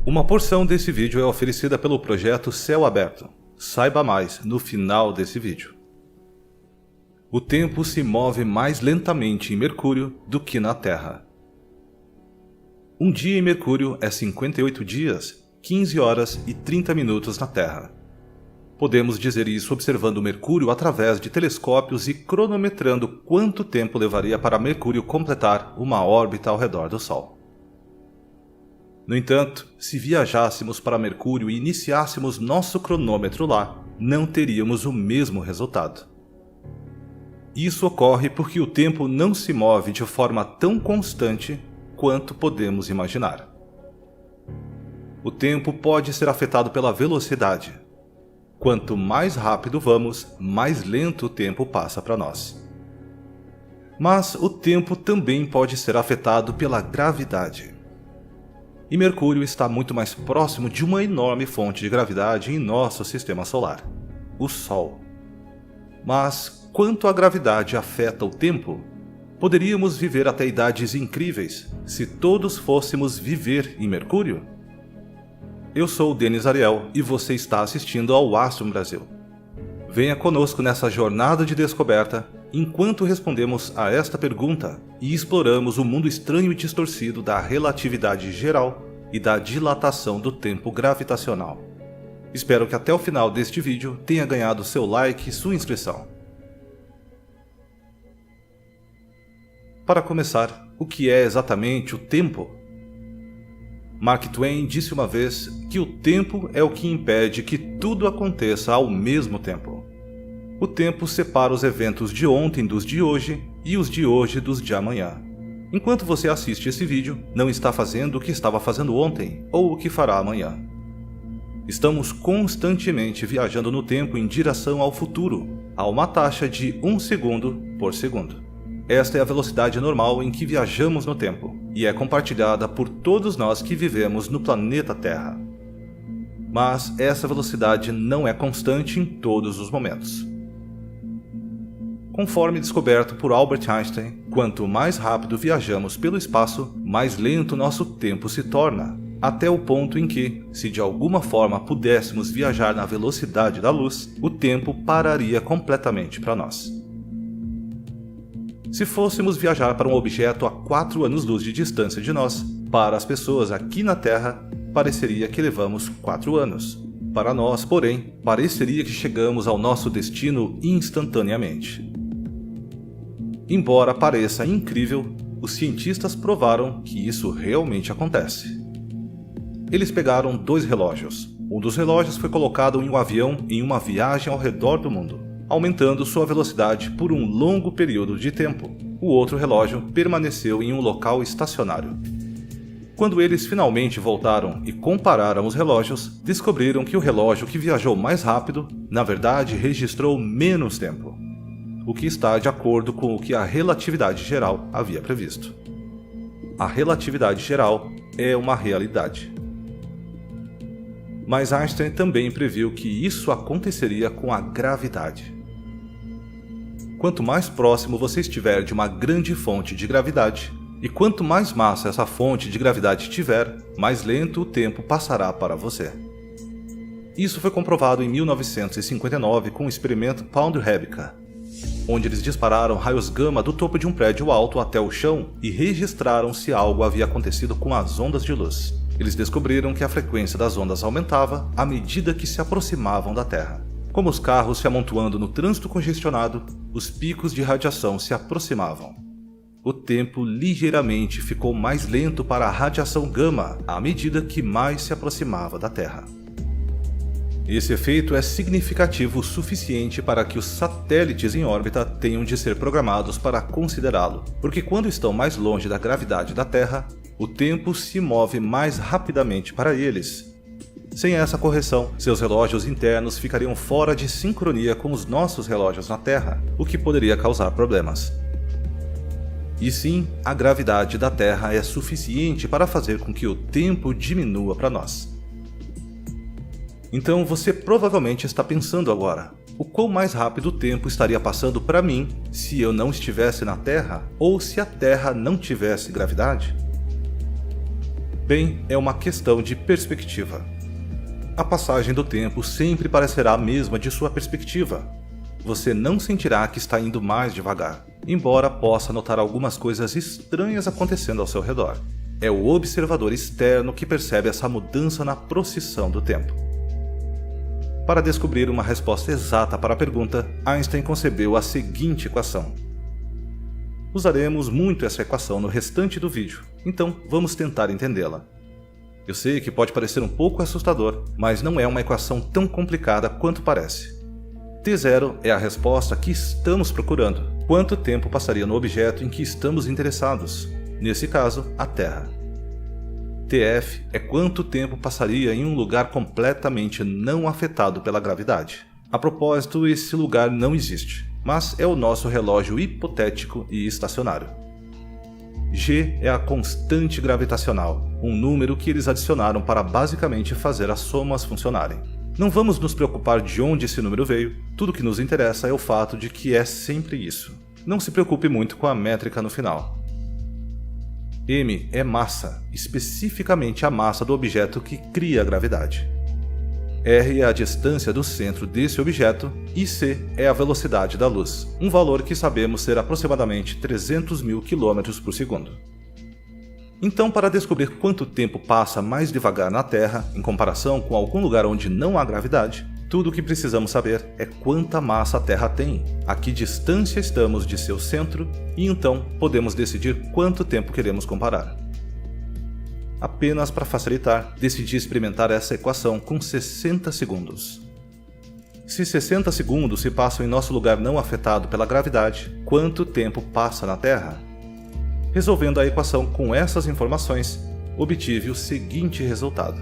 Uma porção desse vídeo é oferecida pelo projeto Céu Aberto. Saiba mais no final desse vídeo. O tempo se move mais lentamente em Mercúrio do que na Terra. Um dia em Mercúrio é 58 dias, 15 horas e 30 minutos na Terra. Podemos dizer isso observando Mercúrio através de telescópios e cronometrando quanto tempo levaria para Mercúrio completar uma órbita ao redor do Sol. No entanto, se viajássemos para Mercúrio e iniciássemos nosso cronômetro lá, não teríamos o mesmo resultado. Isso ocorre porque o tempo não se move de forma tão constante quanto podemos imaginar. O tempo pode ser afetado pela velocidade. Quanto mais rápido vamos, mais lento o tempo passa para nós. Mas o tempo também pode ser afetado pela gravidade. E Mercúrio está muito mais próximo de uma enorme fonte de gravidade em nosso sistema solar, o Sol. Mas quanto a gravidade afeta o tempo, poderíamos viver até idades incríveis se todos fôssemos viver em Mercúrio? Eu sou o Denis Ariel e você está assistindo ao Astro Brasil. Venha conosco nessa jornada de descoberta enquanto respondemos a esta pergunta e exploramos o mundo estranho e distorcido da relatividade geral e da dilatação do tempo gravitacional. Espero que até o final deste vídeo tenha ganhado seu like e sua inscrição. Para começar, o que é exatamente o tempo? Mark Twain disse uma vez que o tempo é o que impede que tudo aconteça ao mesmo tempo. O tempo separa os eventos de ontem dos de hoje e os de hoje dos de amanhã. Enquanto você assiste esse vídeo, não está fazendo o que estava fazendo ontem ou o que fará amanhã. Estamos constantemente viajando no tempo em direção ao futuro, a uma taxa de 1 segundo por segundo. Esta é a velocidade normal em que viajamos no tempo, e é compartilhada por todos nós que vivemos no planeta Terra. Mas essa velocidade não é constante em todos os momentos. Conforme descoberto por Albert Einstein, quanto mais rápido viajamos pelo espaço, mais lento nosso tempo se torna, até o ponto em que, se de alguma forma pudéssemos viajar na velocidade da luz, o tempo pararia completamente para nós. Se fôssemos viajar para um objeto a 4 anos-luz de distância de nós, para as pessoas aqui na Terra, pareceria que levamos 4 anos. Para nós, porém, pareceria que chegamos ao nosso destino instantaneamente. Embora pareça incrível, os cientistas provaram que isso realmente acontece. Eles pegaram 2 relógios. Um dos relógios foi colocado em um avião em uma viagem ao redor do mundo, aumentando sua velocidade por um longo período de tempo. O outro relógio permaneceu em um local estacionário. Quando eles finalmente voltaram e compararam os relógios, descobriram que o relógio que viajou mais rápido, na verdade, registrou menos tempo, o que está de acordo com o que a relatividade geral havia previsto. A relatividade geral é uma realidade. Mas Einstein também previu que isso aconteceria com a gravidade. Quanto mais próximo você estiver de uma grande fonte de gravidade, e quanto mais massa essa fonte de gravidade tiver, mais lento o tempo passará para você. Isso foi comprovado em 1959 com o experimento Pound-Hebka, onde eles dispararam raios gama do topo de um prédio alto até o chão e registraram se algo havia acontecido com as ondas de luz. Eles descobriram que a frequência das ondas aumentava à medida que se aproximavam da Terra. Como os carros se amontoando no trânsito congestionado, os picos de radiação se aproximavam. O tempo ligeiramente ficou mais lento para a radiação gama à medida que mais se aproximava da Terra. Esse efeito é significativo o suficiente para que os satélites em órbita tenham de ser programados para considerá-lo, porque quando estão mais longe da gravidade da Terra, o tempo se move mais rapidamente para eles. Sem essa correção, seus relógios internos ficariam fora de sincronia com os nossos relógios na Terra, o que poderia causar problemas. E sim, a gravidade da Terra é suficiente para fazer com que o tempo diminua para nós. Então você provavelmente está pensando agora, o quão mais rápido o tempo estaria passando para mim se eu não estivesse na Terra ou se a Terra não tivesse gravidade? Bem, é uma questão de perspectiva. A passagem do tempo sempre parecerá a mesma de sua perspectiva. Você não sentirá que está indo mais devagar, embora possa notar algumas coisas estranhas acontecendo ao seu redor. É o observador externo que percebe essa mudança na procissão do tempo. Para descobrir uma resposta exata para a pergunta, Einstein concebeu a seguinte equação. Usaremos muito essa equação no restante do vídeo, então vamos tentar entendê-la. Eu sei que pode parecer um pouco assustador, mas não é uma equação tão complicada quanto parece. T0 é a resposta que estamos procurando. Quanto tempo passaria no objeto em que estamos interessados? Nesse caso, a Terra. TF é quanto tempo passaria em um lugar completamente não afetado pela gravidade. A propósito, esse lugar não existe, mas é o nosso relógio hipotético e estacionário. G é a constante gravitacional, um número que eles adicionaram para basicamente fazer as somas funcionarem. Não vamos nos preocupar de onde esse número veio, tudo que nos interessa é o fato de que é sempre isso. Não se preocupe muito com a métrica no final. M é massa, especificamente a massa do objeto que cria a gravidade. R é a distância do centro desse objeto e C é a velocidade da luz, um valor que sabemos ser aproximadamente 300 mil km por segundo. Então, para descobrir quanto tempo passa mais devagar na Terra em comparação com algum lugar onde não há gravidade, tudo o que precisamos saber é quanta massa a Terra tem, a que distância estamos de seu centro e então podemos decidir quanto tempo queremos comparar. Apenas para facilitar, decidi experimentar essa equação com 60 segundos. Se 60 segundos se passam em nosso lugar não afetado pela gravidade, quanto tempo passa na Terra? Resolvendo a equação com essas informações, obtive o seguinte resultado.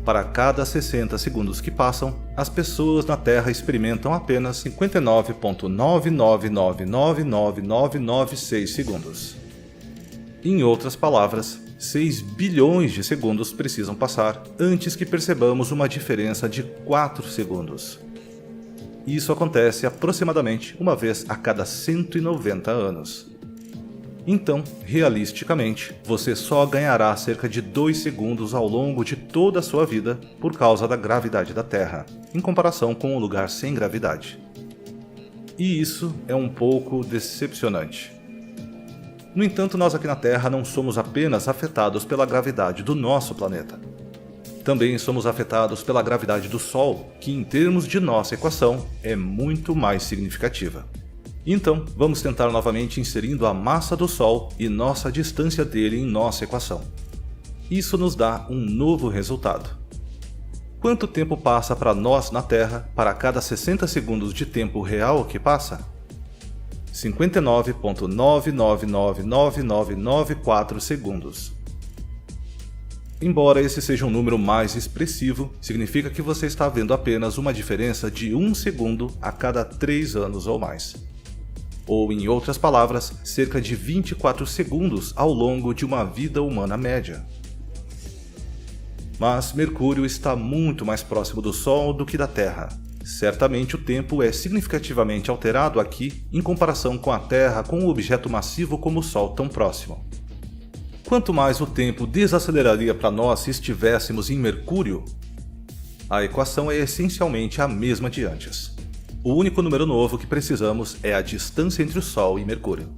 Para cada 60 segundos que passam, as pessoas na Terra experimentam apenas 59,9999996 segundos. Em outras palavras, 6 bilhões de segundos precisam passar antes que percebamos uma diferença de 4 segundos. Isso acontece aproximadamente uma vez a cada 190 anos. Então, realisticamente, você só ganhará cerca de 2 segundos ao longo de toda a sua vida por causa da gravidade da Terra, em comparação com um lugar sem gravidade. E isso é um pouco decepcionante. No entanto, nós aqui na Terra não somos apenas afetados pela gravidade do nosso planeta. Também somos afetados pela gravidade do Sol, que em termos de nossa equação é muito mais significativa. Então, vamos tentar novamente inserindo a massa do Sol e nossa distância dele em nossa equação. Isso nos dá um novo resultado. Quanto tempo passa para nós na Terra para cada 60 segundos de tempo real que passa? 59,9999994 segundos. Embora esse seja um número mais expressivo, significa que você está vendo apenas uma diferença de 1 segundo a cada 3 anos ou mais. Ou, em outras palavras, cerca de 24 segundos ao longo de uma vida humana média. Mas Mercúrio está muito mais próximo do Sol do que da Terra. Certamente o tempo é significativamente alterado aqui em comparação com a Terra com um objeto massivo como o Sol tão próximo. Quanto mais o tempo desaceleraria para nós se estivéssemos em Mercúrio? A equação é essencialmente a mesma de antes. O único número novo que precisamos é a distância entre o Sol e Mercúrio.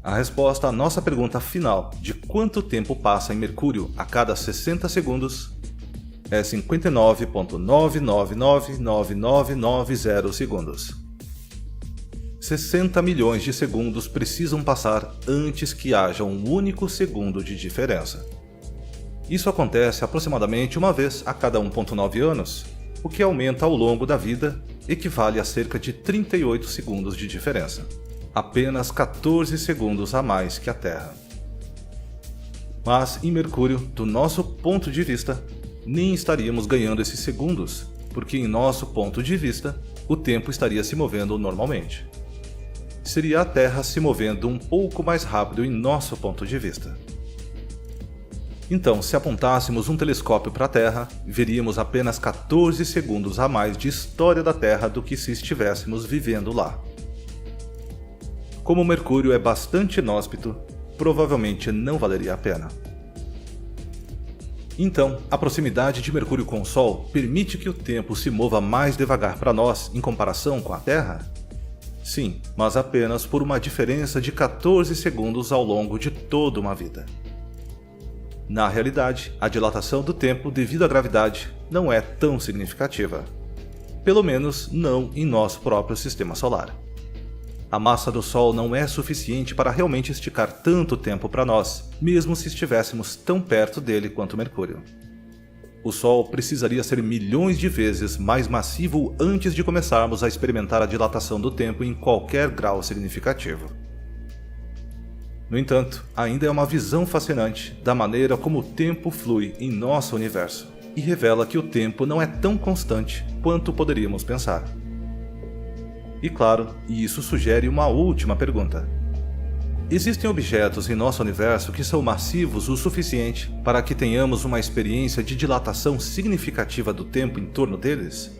A resposta à nossa pergunta final de quanto tempo passa em Mercúrio a cada 60 segundos é 59,9999990 segundos. 60 milhões de segundos precisam passar antes que haja um único segundo de diferença. Isso acontece aproximadamente uma vez a cada 1,9 anos, o que aumenta ao longo da vida, equivale a cerca de 38 segundos de diferença. Apenas 14 segundos a mais que a Terra. Mas em Mercúrio, do nosso ponto de vista, nem estaríamos ganhando esses segundos, porque em nosso ponto de vista, o tempo estaria se movendo normalmente. Seria a Terra se movendo um pouco mais rápido em nosso ponto de vista. Então, se apontássemos um telescópio para a Terra, veríamos apenas 14 segundos a mais de história da Terra do que se estivéssemos vivendo lá. Como Mercúrio é bastante inóspito, provavelmente não valeria a pena. Então, a proximidade de Mercúrio com o Sol permite que o tempo se mova mais devagar para nós em comparação com a Terra? Sim, mas apenas por uma diferença de 14 segundos ao longo de toda uma vida. Na realidade, a dilatação do tempo devido à gravidade não é tão significativa. Pelo menos não em nosso próprio sistema solar. A massa do Sol não é suficiente para realmente esticar tanto tempo para nós, mesmo se estivéssemos tão perto dele quanto Mercúrio. O Sol precisaria ser milhões de vezes mais massivo antes de começarmos a experimentar a dilatação do tempo em qualquer grau significativo. No entanto, ainda é uma visão fascinante da maneira como o tempo flui em nosso universo e revela que o tempo não é tão constante quanto poderíamos pensar. E claro, isso sugere uma última pergunta. Existem objetos em nosso universo que são massivos o suficiente para que tenhamos uma experiência de dilatação significativa do tempo em torno deles?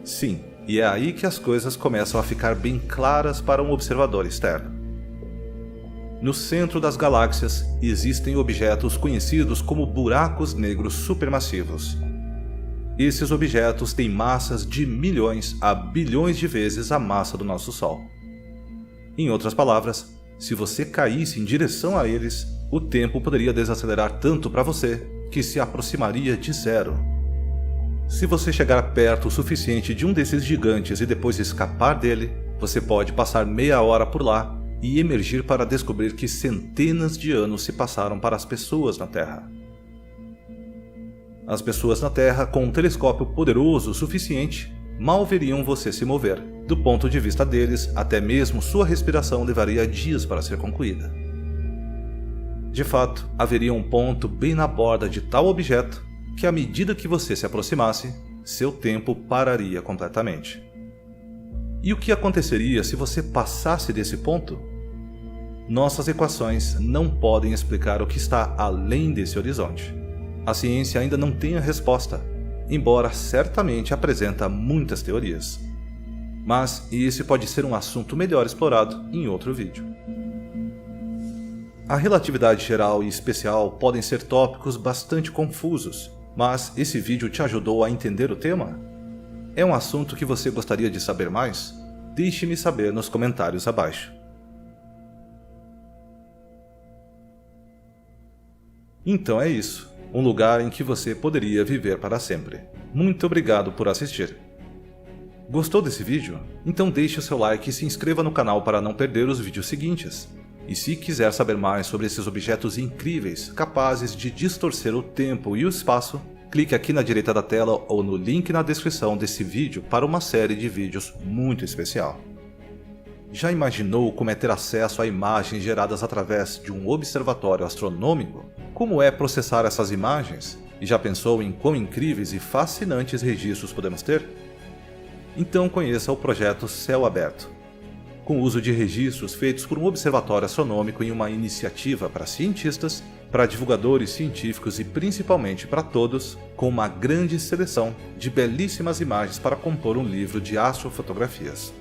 Sim, e é aí que as coisas começam a ficar bem claras para um observador externo. No centro das galáxias existem objetos conhecidos como buracos negros supermassivos. Esses objetos têm massas de milhões a bilhões de vezes a massa do nosso Sol. Em outras palavras, se você caísse em direção a eles, o tempo poderia desacelerar tanto para você que se aproximaria de zero. Se você chegar perto o suficiente de um desses gigantes e depois escapar dele, você pode passar meia hora por lá e emergir para descobrir que centenas de anos se passaram para as pessoas na Terra. As pessoas na Terra, com um telescópio poderoso o suficiente, mal veriam você se mover. Do ponto de vista deles, até mesmo sua respiração levaria dias para ser concluída. De fato, haveria um ponto bem na borda de tal objeto que, à medida que você se aproximasse, seu tempo pararia completamente. E o que aconteceria se você passasse desse ponto? Nossas equações não podem explicar o que está além desse horizonte. A ciência ainda não tem a resposta, embora certamente apresenta muitas teorias. Mas esse pode ser um assunto melhor explorado em outro vídeo. A relatividade geral e especial podem ser tópicos bastante confusos, mas esse vídeo te ajudou a entender o tema? É um assunto que você gostaria de saber mais? Deixe-me saber nos comentários abaixo. Então é isso. Um lugar em que você poderia viver para sempre. Muito obrigado por assistir. Gostou desse vídeo? Então deixe o seu like e se inscreva no canal para não perder os vídeos seguintes. E se quiser saber mais sobre esses objetos incríveis, capazes de distorcer o tempo e o espaço, clique aqui na direita da tela ou no link na descrição desse vídeo para uma série de vídeos muito especial. Já imaginou como é ter acesso a imagens geradas através de um observatório astronômico? Como é processar essas imagens? E já pensou em quão incríveis e fascinantes registros podemos ter? Então conheça o projeto Céu Aberto. Com o uso de registros feitos por um observatório astronômico em uma iniciativa para cientistas, para divulgadores científicos e principalmente para todos, com uma grande seleção de belíssimas imagens para compor um livro de astrofotografias.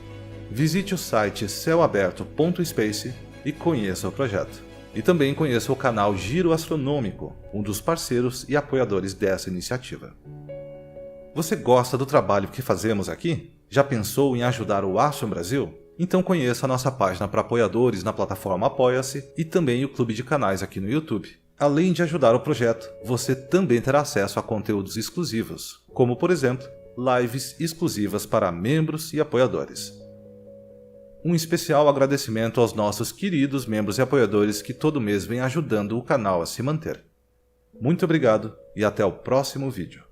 Visite o site céuaberto.space e conheça o projeto. E também conheça o canal Giro Astronômico, um dos parceiros e apoiadores dessa iniciativa. Você gosta do trabalho que fazemos aqui? Já pensou em ajudar o Astro Brasil? Então conheça a nossa página para apoiadores na plataforma Apoia-se e também o clube de canais aqui no YouTube. Além de ajudar o projeto, você também terá acesso a conteúdos exclusivos, como por exemplo, lives exclusivas para membros e apoiadores. Um especial agradecimento aos nossos queridos membros e apoiadores que todo mês vêm ajudando o canal a se manter. Muito obrigado e até o próximo vídeo.